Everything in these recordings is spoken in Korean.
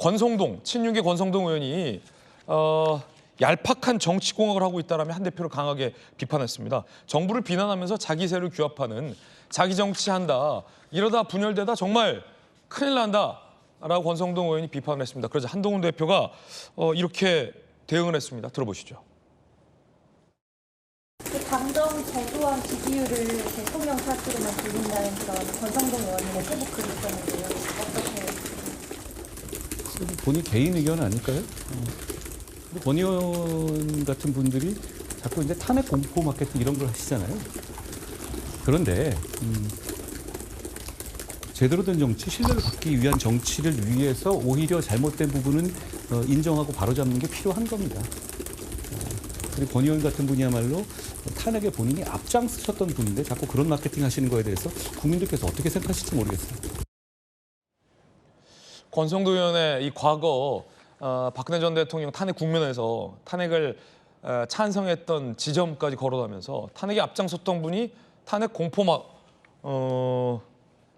권성동, 친윤계 권성동 의원이 얄팍한 정치공학을 하고 있다라며 한 대표를 강하게 비판했습니다. 정부를 비난하면서 자기 세를 규합하는 자기 정치한다. 이러다 분열되다 정말 큰일 난다라고 권성동 의원이 비판을 했습니다. 그러자 한동훈 대표가 이렇게 대응을 했습니다. 들어보시죠. 당정 저조한 지지율을 대통령 탓으로만 돌린다는 그런 권성동 의원님의 페이스북글이 있었는데요. 어떻게? 본인 개인 의견 아닐까요? 권 의원 같은 분들이 자꾸 이제 탄핵 공포 마케팅 이런 걸 하시잖아요. 그런데 제대로 된 정치, 신뢰를 받기 위한 정치를 위해서 오히려 잘못된 부분은 인정하고 바로잡는 게 필요한 겁니다. 그리고 권 의원 같은 분이야말로 탄핵에 본인이 앞장서셨던 분인데 자꾸 그런 마케팅 하시는 거에 대해서 국민들께서 어떻게 생각하실지 모르겠어요. 권성도 의원의 이 과거 박근혜 전 대통령 탄핵 국면에서 탄핵을 찬성했던 지점까지 거론하면서 탄핵에 앞장섰던 분이 탄핵 공포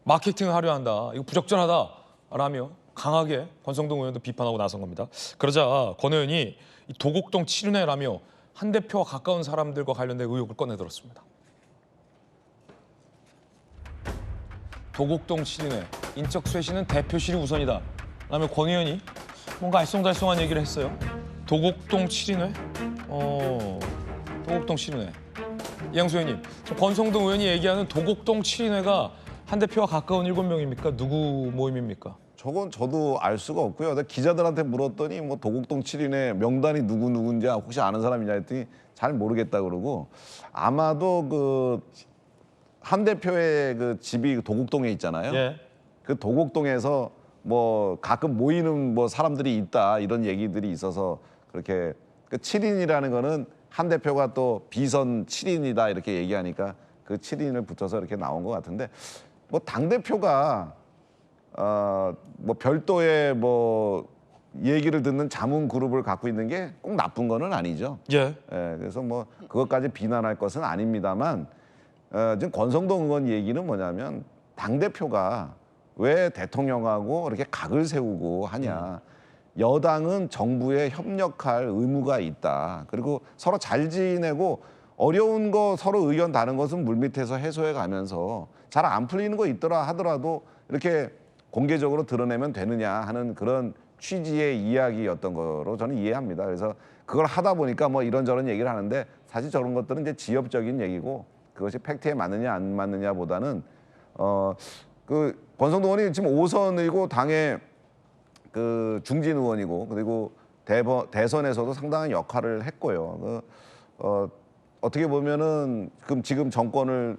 마케팅을 하려 한다. 이거 부적절하다라며 강하게 권성동 의원도 비판하고 나선 겁니다. 그러자 권 의원이 도곡동 치륜회라며 한 대표와 가까운 사람들과 관련된 의혹을 꺼내들었습니다. 도곡동 치륜회, 인적 쇄신은 대표실이 우선이다. 라며 권 의원이 뭔가 알쏭달쏭한 얘기를 했어요. 도곡동 치륜회? 도곡동 치륜회. 이양수 의원님, 권성동 의원이 얘기하는 도곡동 치륜회가 한 대표와 가까운 7명입니까? 누구 모임입니까? 저건 저도 알 수가 없고요. 내가 기자들한테 물었더니 뭐 도곡동 7인의 명단이 누군지 혹시 아는 사람이냐 했더니 잘 모르겠다 그러고 아마도 그 한 대표의 그 집이 도곡동에 있잖아요. 예. 그 도곡동에서 뭐 가끔 모이는 뭐 사람들이 있다 이런 얘기들이 있어서 그렇게 그 7인이라는 거는 한 대표가 또 비선 7인이다 이렇게 얘기하니까 그 7인을 붙여서 이렇게 나온 것 같은데 뭐 당대표가 뭐 별도의 뭐 얘기를 듣는 자문 그룹을 갖고 있는 게 꼭 나쁜 거는 아니죠. 예. 그래서 뭐 그것까지 비난할 것은 아닙니다만 지금 권성동 의원 얘기는 뭐냐면 당대표가 왜 대통령하고 이렇게 각을 세우고 하냐. 여당은 정부에 협력할 의무가 있다. 그리고 서로 잘 지내고 어려운 거 서로 의견 다른 것은 물밑에서 해소해 가면서 잘 안 풀리는 거 있더라 하더라도 이렇게 공개적으로 드러내면 되느냐 하는 그런 취지의 이야기였던 거로 저는 이해합니다. 그래서 그걸 하다 보니까 뭐 이런저런 얘기를 하는데 사실 저런 것들은 이제 지엽적인 얘기고 그것이 팩트에 맞느냐 안 맞느냐보다는 그 권성동 의원이 지금 5선이고 당의 그 중진 의원이고 그리고 대선에서도 상당한 역할을 했고요. 어떻게 보면은 지금 정권을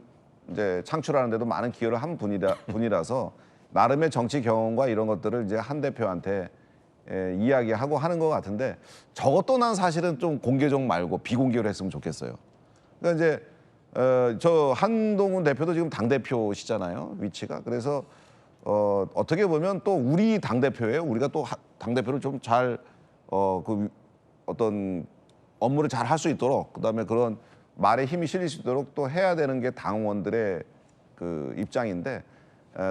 이제 창출하는데도 많은 기여를 한 분이라서 나름의 정치 경험과 이런 것들을 이제 한 대표한테 이야기하고 하는 것 같은데 저것도 난 사실은 좀 공개적 말고 비공개로 했으면 좋겠어요. 그러니까 이제 저 한동훈 대표도 지금 당 대표시잖아요, 위치가. 그래서 어떻게 보면 또 우리 당 대표예요. 우리가 또 당 대표를 좀 잘 그 어떤 업무를 잘 할 수 있도록 그다음에 그런 말에 힘이 실릴 수 있도록 또 해야 되는 게 당원들의 그 입장인데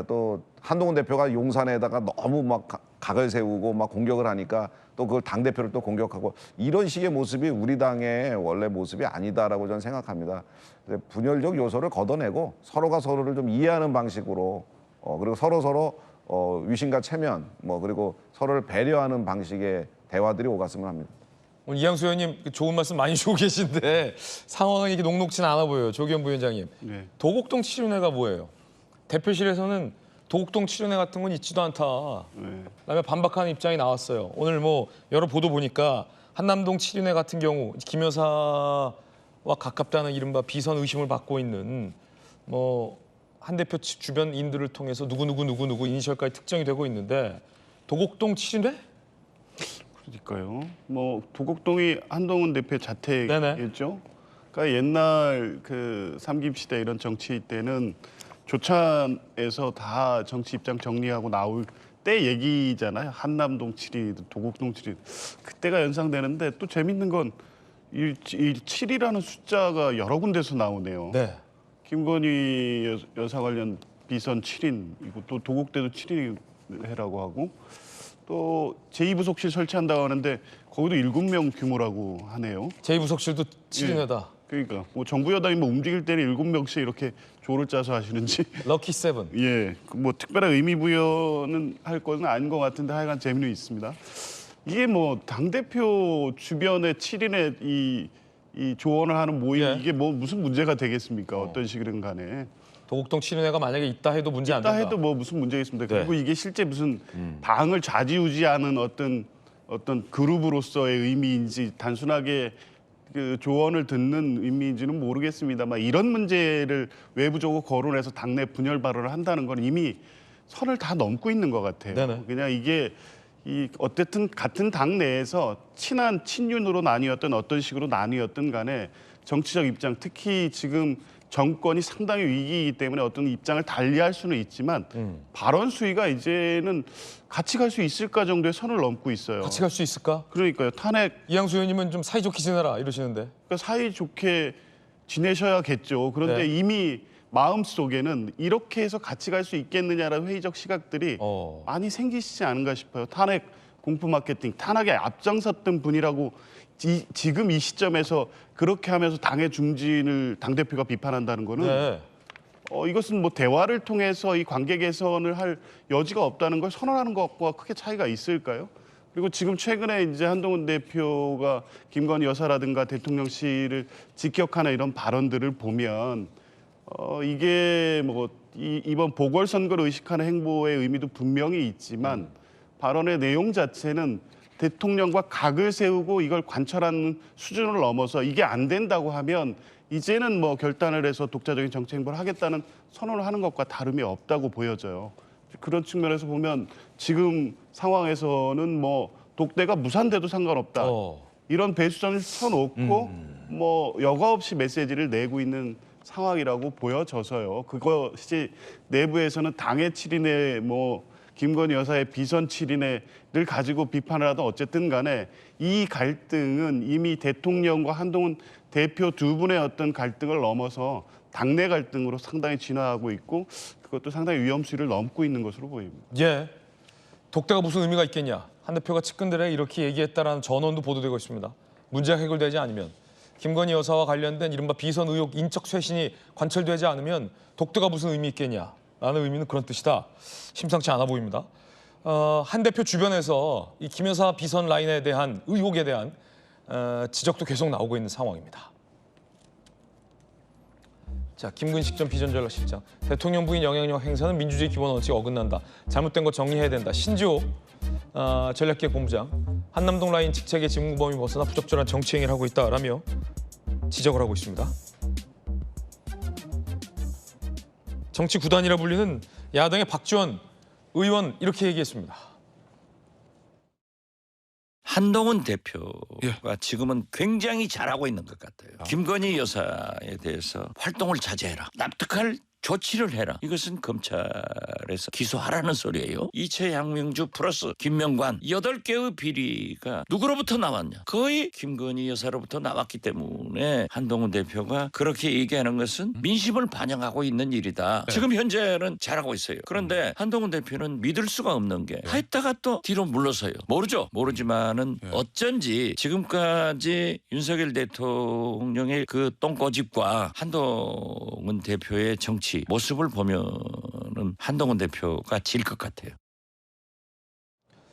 또 한동훈 대표가 용산에다가 너무 막 각을 세우고 막 공격을 하니까 또 그걸 당 대표를 또 공격하고 이런 식의 모습이 우리 당의 원래 모습이 아니다라고 저는 생각합니다. 분열적 요소를 걷어내고 서로가 서로를 좀 이해하는 방식으로 그리고 서로 위신과 체면 뭐 그리고 서로를 배려하는 방식의 대화들이 오갔으면 합니다. 오늘 이양수 의원님 좋은 말씀 많이 주고 계신데 상황은 이렇게 녹록지는 않아 보여요. 조기현 부위원장님. 네. 도곡동 치륜회가 뭐예요? 대표실에서는 도곡동 치륜회 같은 건 있지도 않다. 네. 그다음에 반박하는 입장이 나왔어요. 오늘 뭐 여러 보도 보니까 한남동 치륜회 같은 경우 김 여사와 가깝다는 이른바 비선 의심을 받고 있는 뭐 한 대표 주변인들을 통해서 누구 이니셜까지 특정이 되고 있는데 도곡동 치륜회? 그러니까요. 뭐 도곡동이 한동훈 대표의 자택이었죠. 네네. 그러니까 옛날 그 삼김시대 이런 정치 때는 조찬에서 다 정치 입장 정리하고 나올 때 얘기잖아요. 한남동 7위, 도곡동 7위. 그때가 연상되는데 또 재밌는 건 이 7이라는 숫자가 여러 군데서 나오네요. 네. 김건희 여사 관련 비선 7인, 이거 또 도곡대도 7인회라고 하고 또 제2부속실 설치한다고 하는데 거기도 7명 규모라고 하네요. 제2부속실도 7인회다. 그러니까 뭐 정부 여당이 뭐 움직일 때는 7명씩 이렇게 조를 짜서 하시는지 럭키 세븐. 예, 뭐 특별한 의미 부여는 할 건 아닌 것 같은데 하여간 재미는 있습니다. 이게 뭐 당대표 주변의 7인의 이 조언을 하는 모임 예. 이게 뭐 무슨 문제가 되겠습니까? 어떤 식이든 간에. 도곡동 7인회가 만약에 있다 해도 문제 안 있다 된다. 해도 뭐 무슨 문제가 있습니까? 네. 그리고 이게 실제 무슨 당을 좌지우지하는 어떤 그룹으로서의 의미인지 단순하게 그 조언을 듣는 의미인지는 모르겠습니다만 이런 문제를 외부적으로 거론해서 당내 분열 발언을 한다는 건 이미 선을 다 넘고 있는 것 같아요. 네네. 그냥 이게 어쨌든 같은 당 내에서 친한 친윤으로 나뉘었든 어떤 식으로 나뉘었든 간에 정치적 입장 특히 지금 정권이 상당히 위기이기 때문에 어떤 입장을 달리할 수는 있지만 발언 수위가 이제는 같이 갈 수 있을까 정도의 선을 넘고 있어요. 같이 갈 수 있을까? 그러니까요. 탄핵 이양수 의원님은 좀 사이좋게 지내라 이러시는데. 그러니까 사이좋게 지내셔야겠죠. 그런데 네. 이미 마음속에는 이렇게 해서 같이 갈 수 있겠느냐라는 회의적 시각들이 많이 생기시지 않은가 싶어요. 탄핵 공포 마케팅, 탄핵에 앞장섰던 분이라고 지금 이 시점에서 그렇게 하면서 당의 중진을 당대표가 비판한다는 거는 네. 이것은 뭐 대화를 통해서 이 관계 개선을 할 여지가 없다는 걸 선언하는 것과 크게 차이가 있을까요? 그리고 지금 최근에 이제 한동훈 대표가 김건희 여사라든가 대통령실을 직격하는 이런 발언들을 보면 이게 뭐 이번 보궐선거를 의식하는 행보의 의미도 분명히 있지만 발언의 내용 자체는 대통령과 각을 세우고 이걸 관철하는 수준을 넘어서 이게 안 된다고 하면 이제는 뭐 결단을 해서 독자적인 정치 행보를 하겠다는 선언을 하는 것과 다름이 없다고 보여져요. 그런 측면에서 보면 지금 상황에서는 뭐 독대가 무산돼도 상관없다. 이런 배수점을 쳐놓고 뭐 여과 없이 메시지를 내고 있는 상황이라고 보여져서요. 그것이 내부에서는 당의 7인의 뭐 김건희 여사의 비선 7인회를 가지고 비판을 하든 어쨌든 간에 이 갈등은 이미 대통령과 한동훈 대표 두 분의 어떤 갈등을 넘어서 당내 갈등으로 상당히 진화하고 있고 그것도 상당히 위험수위를 넘고 있는 것으로 보입니다. 예. 독대가 무슨 의미가 있겠냐. 한 대표가 측근들에게 이렇게 얘기했다라는 전원도 보도되고 있습니다. 문제가 해결되지 않으면 김건희 여사와 관련된 이른바 비선 의혹 인적 쇄신이 관철되지 않으면 독대가 무슨 의미 있겠냐. 라는 의미는 그런 뜻이다. 심상치 않아 보입니다. 한 대표 주변에서 이 김 여사 비선 라인에 대한 의혹에 대한 지적도 계속 나오고 있는 상황입니다. 자, 김근식 전 비전전략실장. 대통령 부인 영향력 행사는 민주주의 기본 원칙에 어긋난다. 잘못된 거 정리해야 된다. 신지호 전략기획 본부장. 한남동 라인 직책의 직무범위 벗어나 부적절한 정치 행위를 하고 있다라며 지적을 하고 있습니다. 정치 구단이라 불리는 야당의 박지원 의원 이렇게 얘기했습니다. 한동훈 대표가 지금은 굉장히 잘하고 있는 것 같아요. 김건희 여사에 대해서 활동을 자제해라. 납득할 조치를 해라. 이것은 검찰에서 기소하라는 소리예요. 이채 양명주 플러스 김명관 8개의 비리가 누구로부터 나왔냐. 거의 김건희 여사로부터 나왔기 때문에 한동훈 대표가 그렇게 얘기하는 것은 민심을 반영하고 있는 일이다. 지금 현재는 잘하고 있어요. 그런데 한동훈 대표는 믿을 수가 없는 게 했다가 또 뒤로 물러서요. 모르죠. 모르지만은 어쩐지 지금까지 윤석열 대통령의 그 똥꼬집과 한동훈 대표의 정치 모습을 보면은 한동훈 대표가 질 것 같아요.